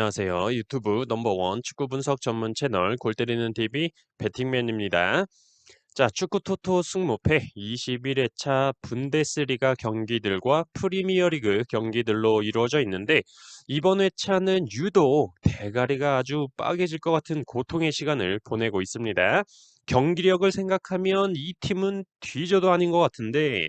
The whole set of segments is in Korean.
안녕하세요. 유튜브 넘버원 축구 분석 전문 채널 골 때리는 TV 배팅맨입니다. 자, 축구 토토 승무패 21회차 분데스리가 경기들과 프리미어리그 경기들로 이루어져 있는데 이번 회차는 유독 대가리가 아주 빠개질 것 같은 고통의 시간을 보내고 있습니다. 경기력을 생각하면 이 팀은 뒤져도 아닌 것 같은데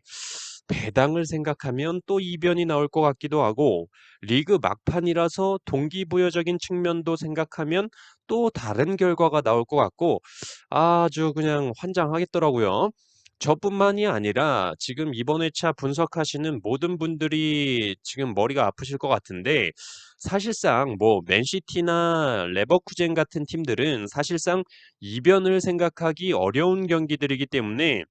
배당을 생각하면 또 이변이 나올 것 같기도 하고 리그 막판이라서 동기부여적인 측면도 생각하면 또 다른 결과가 나올 것 같고 아주 그냥 환장하겠더라고요. 저뿐만이 아니라 지금 이번 회차 분석하시는 모든 분들이 지금 머리가 아프실 것 같은데 사실상 뭐 맨시티나 레버쿠젠 같은 팀들은 사실상 이변을 생각하기 어려운 경기들이기 때문에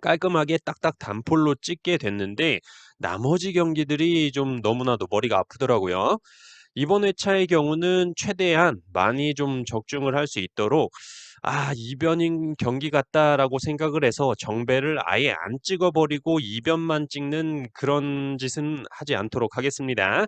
깔끔하게 딱딱 단폴로 찍게 됐는데 나머지 경기들이 좀 너무나도 머리가 아프더라고요. 이번 회차의 경우는 최대한 많이 좀 적중을 할 수 있도록 이변인 경기 같다라고 생각을 해서 정배를 아예 안 찍어버리고 이변만 찍는 그런 짓은 하지 않도록 하겠습니다.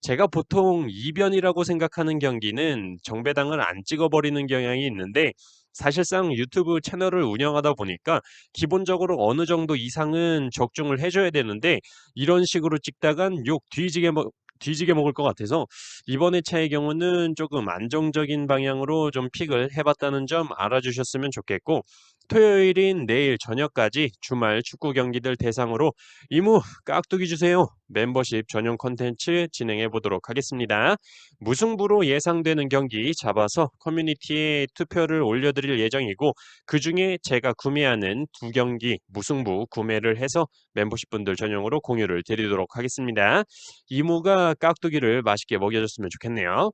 제가 보통 이변이라고 생각하는 경기는 정배당을 안 찍어버리는 경향이 있는데 사실상 유튜브 채널을 운영하다 보니까 기본적으로 어느 정도 이상은 적중을 해줘야 되는데 이런 식으로 찍다간 욕 뒤지게 먹을 것 같아서 이번 회차의 경우는 조금 안정적인 방향으로 좀 픽을 해봤다는 점 알아주셨으면 좋겠고 토요일인 내일 저녁까지 주말 축구 경기들 대상으로 이무 깍두기 주세요. 멤버십 전용 컨텐츠 진행해 보도록 하겠습니다. 무승부로 예상되는 경기 잡아서 커뮤니티에 투표를 올려드릴 예정이고 그 중에 제가 구매하는 두 경기 무승부 구매를 해서 멤버십 분들 전용으로 공유를 드리도록 하겠습니다. 이모가 깍두기를 맛있게 먹여줬으면 좋겠네요.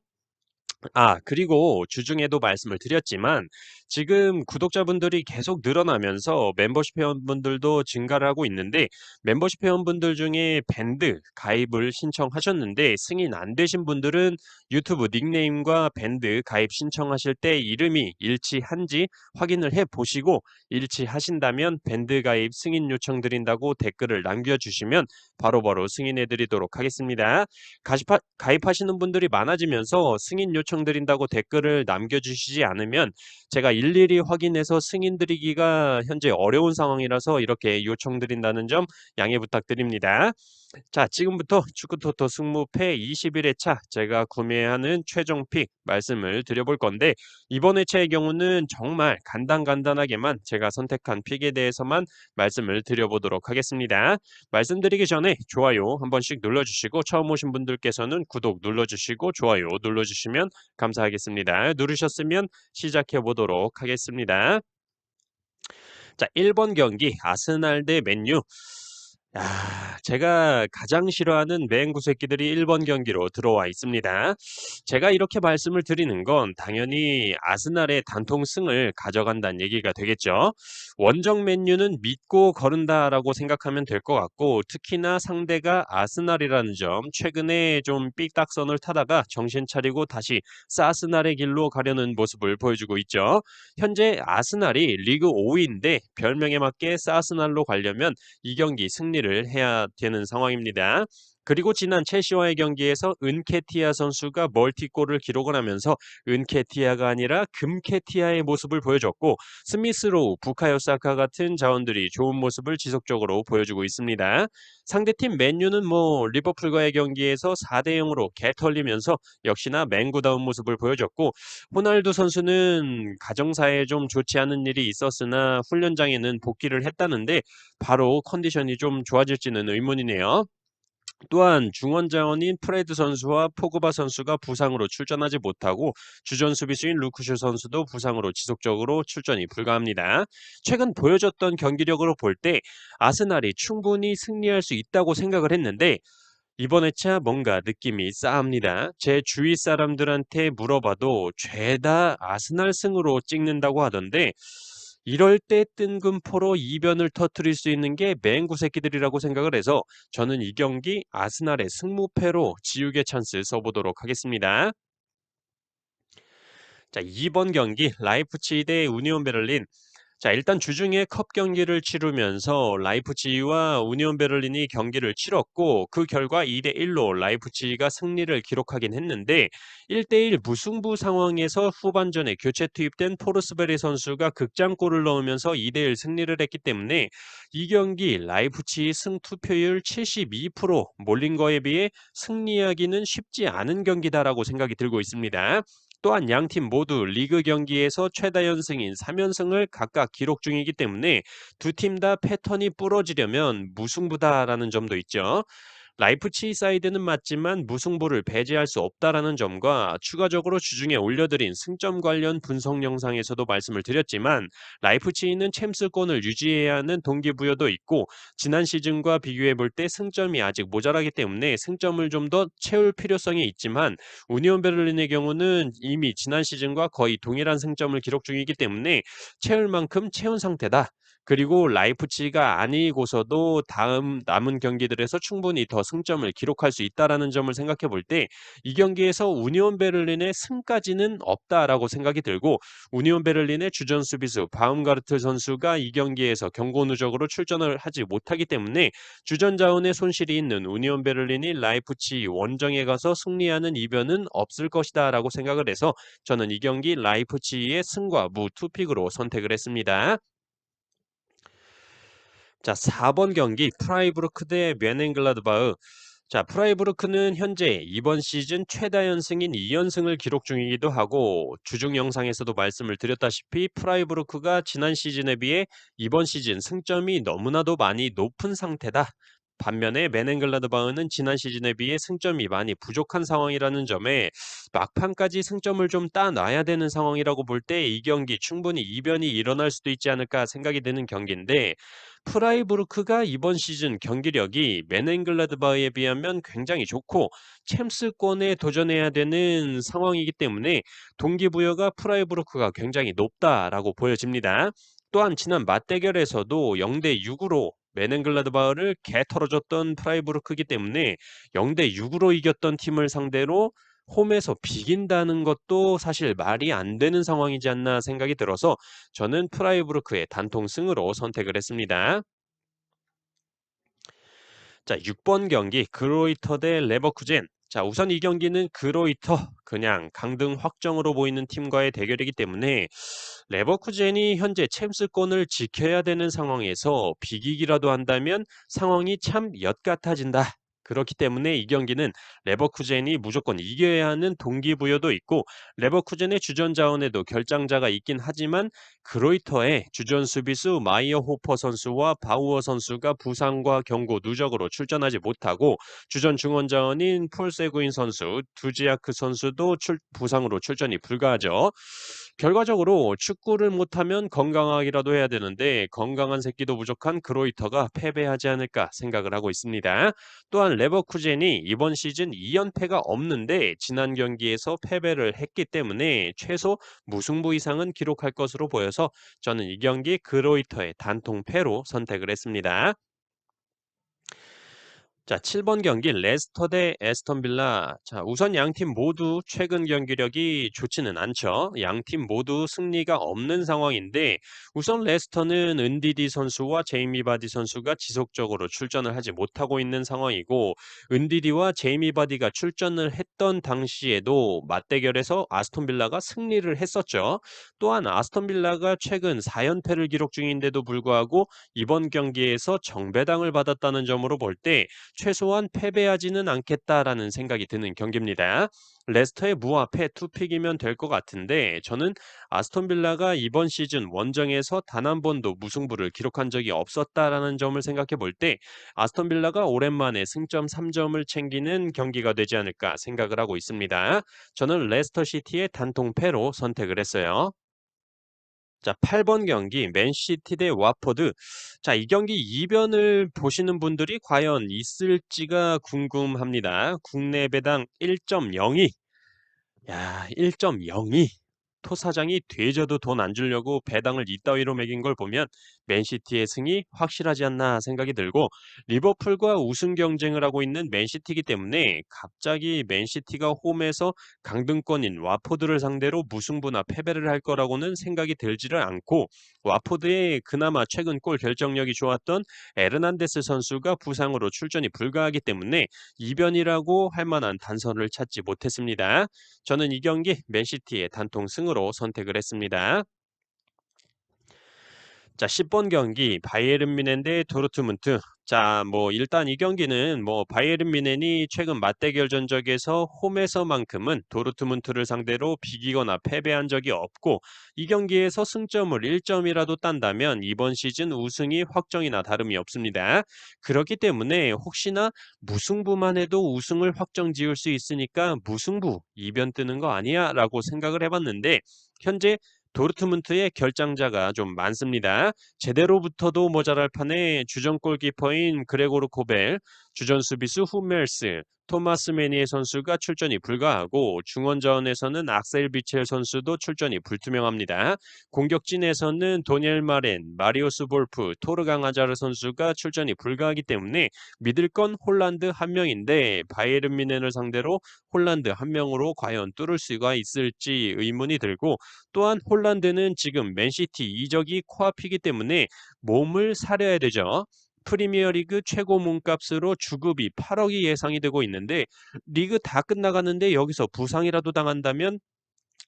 그리고 주중에도 말씀을 드렸지만 지금 구독자분들이 계속 늘어나면서 멤버십 회원분들도 증가를 하고 있는데 멤버십 회원분들 중에 밴드 가입을 신청하셨는데 승인 안 되신 분들은 유튜브 닉네임과 밴드 가입 신청하실 때 이름이 일치한지 확인을 해 보시고 일치하신다면 밴드 가입 승인 요청드린다고 댓글을 남겨주시면 바로바로 승인해 드리도록 하겠습니다. 가입하시는 분들이 많아지면서 승인 요청드린다고 댓글을 남겨주시지 않으면 제가 일일이 확인해서 승인 드리기가 현재 어려운 상황이라서 이렇게 요청드린다는 점 양해 부탁드립니다. 자, 지금부터 축구토토 승무패 21회차 제가 구매하는 최종 픽 말씀을 드려볼 건데 이번 회차의 경우는 정말 간단하게만 제가 선택한 픽에 대해서만 말씀을 드려보도록 하겠습니다. 말씀드리기 전에 좋아요 한 번씩 눌러주시고 처음 오신 분들께서는 구독 눌러주시고 좋아요 눌러주시면 감사하겠습니다. 누르셨으면 시작해 보도록 하겠습니다. 자, 1번 경기 아스날 대 맨유. 제가 가장 싫어하는 맹구 새끼들이 1번 경기로 들어와 있습니다. 제가 이렇게 말씀을 드리는 건 당연히 아스날의 단통 승을 가져간다는 얘기가 되겠죠. 원정 맨유는 믿고 거른다라고 생각하면 될 것 같고 특히나 상대가 아스날이라는 점 최근에 좀 삑딱선을 타다가 정신 차리고 다시 사스날의 길로 가려는 모습을 보여주고 있죠. 현재 아스날이 리그 5위인데 별명에 맞게 사스날로 가려면 이 경기 승리를 해야 되는 상황입니다. 그리고 지난 첼시와의 경기에서 은케티아 선수가 멀티골을 기록을 하면서 은케티아가 아니라 금케티아의 모습을 보여줬고 스미스로우, 부카요 사카 같은 자원들이 좋은 모습을 지속적으로 보여주고 있습니다. 상대팀 맨유는 리버풀과의 경기에서 4대 0으로 개털리면서 역시나 맹구다운 모습을 보여줬고 호날두 선수는 가정사에 좀 좋지 않은 일이 있었으나 훈련장에는 복귀를 했다는데 바로 컨디션이 좀 좋아질지는 의문이네요. 또한 중원 자원인 프레드 선수와 포그바 선수가 부상으로 출전하지 못하고 주전 수비수인 루크슈 선수도 부상으로 지속적으로 출전이 불가합니다. 최근 보여줬던 경기력으로 볼 때 아스날이 충분히 승리할 수 있다고 생각을 했는데 이번 회차 뭔가 느낌이 싸합니다. 제 주위 사람들한테 물어봐도 죄다 아스날 승으로 찍는다고 하던데 이럴 때 뜬금포로 이변을 터뜨릴 수 있는 게 맹구 새끼들이라고 생각을 해서 저는 이 경기 아스날의 승무패로 지우개 찬스 써보도록 하겠습니다. 자, 2번 경기 라이프치히 대 우니온 베를린. 자, 일단 주중에 컵 경기를 치르면서 라이프치히와 우니온 베를린이 경기를 치렀고 그 결과 2대 1로 라이프치히가 승리를 기록하긴 했는데 1대 1 무승부 상황에서 후반전에 교체 투입된 포르스베리 선수가 극장골을 넣으면서 2대 1 승리를 했기 때문에 이 경기 라이프치히 승 투표율 72% 몰린 거에 비해 승리하기는 쉽지 않은 경기다라고 생각이 들고 있습니다. 또한 양팀 모두 리그 경기에서 최다 연승인 3연승을 각각 기록 중이기 때문에 두 팀 다 패턴이 부러지려면 무승부다라는 점도 있죠. 라이프치히 사이드는 맞지만 무승부를 배제할 수 없다라는 점과 추가적으로 주중에 올려드린 승점 관련 분석 영상에서도 말씀을 드렸지만 라이프치히는 챔스권을 유지해야 하는 동기부여도 있고 지난 시즌과 비교해 볼 때 승점이 아직 모자라기 때문에 승점을 좀 더 채울 필요성이 있지만 우니온 베를린의 경우는 이미 지난 시즌과 거의 동일한 승점을 기록 중이기 때문에 채울 만큼 채운 상태다. 그리고 라이프치히가 아니고서도 다음 남은 경기들에서 충분히 더 승점을 기록할 수 있다라는 점을 생각해 볼 때 이 경기에서 우니온 베를린의 승까지는 없다라고 생각이 들고 우니온 베를린의 주전 수비수 바움가르트 선수가 이 경기에서 경고 누적으로 출전을 하지 못하기 때문에 주전 자원의 손실이 있는 우니온 베를린이 라이프치히 원정에 가서 승리하는 이변은 없을 것이다라고 생각을 해서 저는 이 경기 라이프치히의 승과 무 투픽으로 선택을 했습니다. 자, 4번 경기 프라이부르크 대 뮌헨글라드바흐. 자, 프라이부르크는 현재 이번 시즌 최다 연승인 2연승을 기록 중이기도 하고 주중 영상에서도 말씀을 드렸다시피 프라이부르크가 지난 시즌에 비해 이번 시즌 승점이 너무나도 많이 높은 상태다. 반면에 뮌헨글라드바흐는 지난 시즌에 비해 승점이 많이 부족한 상황이라는 점에 막판까지 승점을 좀 따놔야 되는 상황이라고 볼 때 이 경기 충분히 이변이 일어날 수도 있지 않을까 생각이 드는 경기인데 프라이부르크가 이번 시즌 경기력이 멘헨글라드바흐에 비하면 굉장히 좋고 챔스권에 도전해야 되는 상황이기 때문에 동기부여가 프라이부르크가 굉장히 높다라고 보여집니다. 또한 지난 맞대결에서도 0대 6으로 멘헨글라드바흐를 개털어줬던 프라이부르크이기 때문에 0대 6으로 이겼던 팀을 상대로 홈에서 비긴다는 것도 사실 말이 안 되는 상황이지 않나 생각이 들어서 저는 프라이부르크의 단통 승으로 선택을 했습니다. 자, 6번 경기 그로이터 대 레버쿠젠. 자, 우선 이 경기는 그로이터 그냥 강등 확정으로 보이는 팀과의 대결이기 때문에 레버쿠젠이 현재 챔스권을 지켜야 되는 상황에서 비기기라도 한다면 상황이 참 엿같아진다. 그렇기 때문에 이 경기는 레버쿠젠이 무조건 이겨야 하는 동기부여도 있고 레버쿠젠의 주전 자원에도 결장자가 있긴 하지만 그로이터의 주전 수비수 마이어 호퍼 선수와 바우어 선수가 부상과 경고 누적으로 출전하지 못하고 주전 중원 자원인 폴 세구인 선수, 두지아크 선수도 부상으로 출전이 불가하죠. 결과적으로 축구를 못하면 건강하기라도 해야 되는데 건강한 새끼도 부족한 그로이터가 패배하지 않을까 생각을 하고 있습니다. 또한 레버쿠젠이 이번 시즌 2연패가 없는데 지난 경기에서 패배를 했기 때문에 최소 무승부 이상은 기록할 것으로 보여서 저는 이 경기 그로이터의 단통패로 선택을 했습니다. 자, 7번 경기 레스터 대 에스턴 빌라. 자, 우선 양팀 모두 최근 경기력이 좋지는 않죠. 양팀 모두 승리가 없는 상황인데 우선 레스터는 은디디 선수와 제이미 바디 선수가 지속적으로 출전을 하지 못하고 있는 상황이고 은디디와 제이미 바디가 출전을 했던 당시에도 맞대결에서 아스톤 빌라가 승리를 했었죠. 또한 아스톤 빌라가 최근 4연패를 기록 중인데도 불구하고 이번 경기에서 정배당을 받았다는 점으로 볼때 최소한 패배하지는 않겠다라는 생각이 드는 경기입니다. 레스터의 무합패 투픽이면 될 것 같은데 저는 아스톤 빌라가 이번 시즌 원정에서 단 한 번도 무승부를 기록한 적이 없었다라는 점을 생각해 볼 때 아스톤 빌라가 오랜만에 승점 3점을 챙기는 경기가 되지 않을까 생각을 하고 있습니다. 저는 레스터 시티의 단통패로 선택을 했어요. 자, 8번 경기 맨시티 대 와포드. 자, 이 경기 이변을 보시는 분들이 과연 있을지가 궁금합니다. 국내 배당 1.02. 야, 1.02. 토사장이 되져도 돈 안 주려고 배당을 이따위로 매긴 걸 보면 맨시티의 승이 확실하지 않나 생각이 들고 리버풀과 우승 경쟁을 하고 있는 맨시티이기 때문에 갑자기 맨시티가 홈에서 강등권인 와포드를 상대로 무승부나 패배를 할 거라고는 생각이 들지를 않고 와포드의 그나마 최근 골 결정력이 좋았던 에르난데스 선수가 부상으로 출전이 불가하기 때문에 이변이라고 할 만한 단서를 찾지 못했습니다. 저는 이 경기 맨시티의 단통 승으로 선택을 했습니다. 자, 10번 경기 바이에른 뮌헨 대 도르트문트. 자, 일단 이 경기는 바이에른 뮌헨이 최근 맞대결 전적에서 홈에서만큼은 도르트문트를 상대로 비기거나 패배한 적이 없고 이 경기에서 승점을 1점이라도 딴다면 이번 시즌 우승이 확정이나 다름이 없습니다. 그렇기 때문에 혹시나 무승부만 해도 우승을 확정 지을 수 있으니까 무승부 이변 뜨는 거 아니야라고 생각을 해봤는데 현재 도르트문트의 결장자가 좀 많습니다. 제대로 붙어도 모자랄 판에 주전 골키퍼인 그레고르 코벨, 주전 수비수 후멜스, 토마스 메니에 선수가 출전이 불가하고 중원 자원에서는 악셀 비첼 선수도 출전이 불투명합니다. 공격진에서는 도니엘 마렌, 마리오스 볼프, 토르강 하자르 선수가 출전이 불가하기 때문에 믿을 건 홀란드 한 명인데 바이에른 뮌헨을 상대로 홀란드 한 명으로 과연 뚫을 수가 있을지 의문이 들고 또한 홀란드는 지금 맨시티 이적이 코앞이기 때문에 몸을 사려야 되죠. 프리미어리그 최고 몸값으로 주급이 8억이 예상이 되고 있는데 리그 다 끝나가는데 여기서 부상이라도 당한다면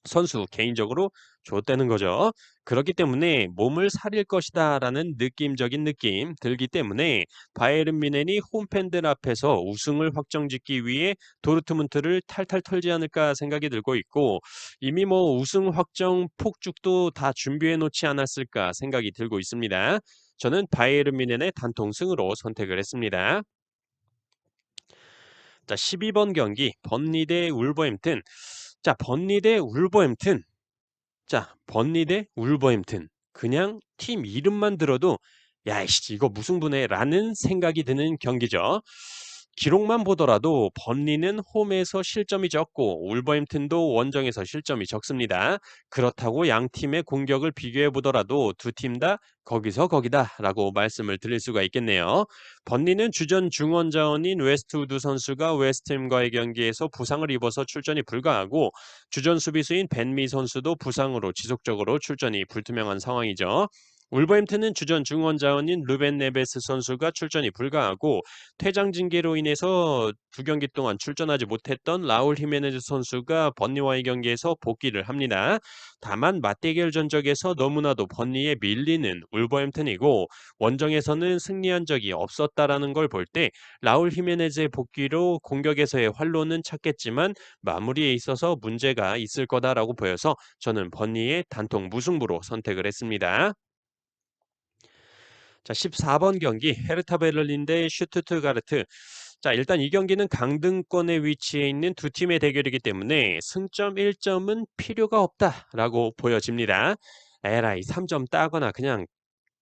선수 개인적으로 좆되는 거죠. 그렇기 때문에 몸을 사릴 것이다라는 느낌적인 느낌 들기 때문에 바이에른 뮌헨이 홈팬들 앞에서 우승을 확정짓기 위해 도르트문트를 탈탈 털지 않을까 생각이 들고 있고 이미 우승 확정 폭죽도 다 준비해 놓지 않았을까 생각이 들고 있습니다. 저는 바이에른 뮌헨의 단통승으로 선택을 했습니다. 자, 12번 경기 번리 대 울버햄튼. 자, 번리 대 울버햄튼. 자, 번리 대 울버햄튼. 그냥 팀 이름만 들어도 야, 이씨, 이거 무승부네라는 생각이 드는 경기죠. 기록만 보더라도 번리는 홈에서 실점이 적고 울버햄튼도 원정에서 실점이 적습니다. 그렇다고 양 팀의 공격을 비교해 보더라도 두 팀 다 거기서 거기다라고 말씀을 드릴 수가 있겠네요. 번리는 주전 중원 자원인 웨스트우드 선수가 웨스트햄과의 경기에서 부상을 입어서 출전이 불가하고 주전 수비수인 벤미 선수도 부상으로 지속적으로 출전이 불투명한 상황이죠. 울버햄튼은 주전 중원 자원인 루벤 네베스 선수가 출전이 불가하고 퇴장 징계로 인해서 두 경기 동안 출전하지 못했던 라울 히메네즈 선수가 번리와의 경기에서 복귀를 합니다. 다만 맞대결 전적에서 너무나도 번리에 밀리는 울버햄튼이고 원정에서는 승리한 적이 없었다라는 걸 볼 때 라울 히메네즈의 복귀로 공격에서의 활로는 찾겠지만 마무리에 있어서 문제가 있을 거다라고 보여서 저는 번리의 단통 무승부로 선택을 했습니다. 자, 14번 경기 헤르타 베를린 대 슈투트가르트. 자, 일단 이 경기는 강등권에 위치해 있는 두 팀의 대결이기 때문에 승점 1점은 필요가 없다라고 보여집니다. 에라이 3점 따거나 그냥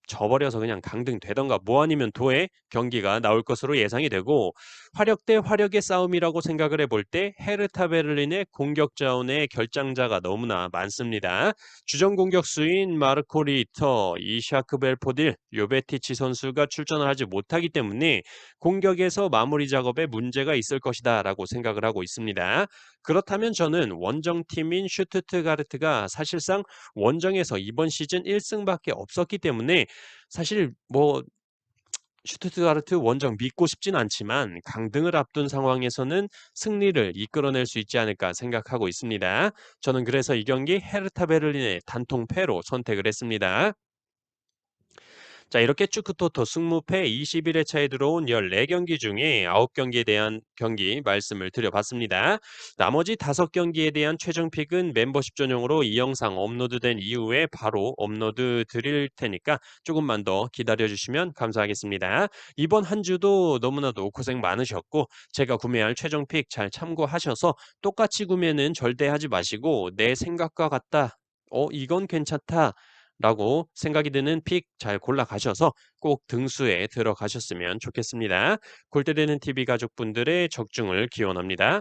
져버려서 그냥 강등되던가 뭐 아니면 도의 경기가 나올 것으로 예상이 되고 화력 대 화력의 싸움이라고 생각을 해볼 때 헤르타 베를린의 공격 자원의 결장자가 너무나 많습니다. 주전 공격수인 마르코 리터, 이샤크 벨포딜, 요베티치 선수가 출전을 하지 못하기 때문에 공격에서 마무리 작업에 문제가 있을 것이다 라고 생각을 하고 있습니다. 그렇다면 저는 원정팀인 슈투트가르트가 사실상 원정에서 이번 시즌 1승밖에 없었기 때문에 사실 슈투트가르트 원정 믿고 싶진 않지만 강등을 앞둔 상황에서는 승리를 이끌어낼 수 있지 않을까 생각하고 있습니다. 저는 그래서 이 경기 헤르타 베를린의 단통 패로 선택을 했습니다. 자, 이렇게 축구토토 승무패 21회차에 들어온 14경기 중에 9경기에 대한 경기 말씀을 드려봤습니다. 나머지 5경기에 대한 최종픽은 멤버십 전용으로 이 영상 업로드된 이후에 바로 업로드 드릴 테니까 조금만 더 기다려주시면 감사하겠습니다. 이번 한 주도 너무나도 고생 많으셨고 제가 구매할 최종픽 잘 참고하셔서 똑같이 구매는 절대 하지 마시고 내 생각과 같다. 이건 괜찮다. 라고 생각이 드는 픽 잘 골라 가셔서 꼭 등수에 들어가셨으면 좋겠습니다. 골대되는 TV 가족분들의 적중을 기원합니다.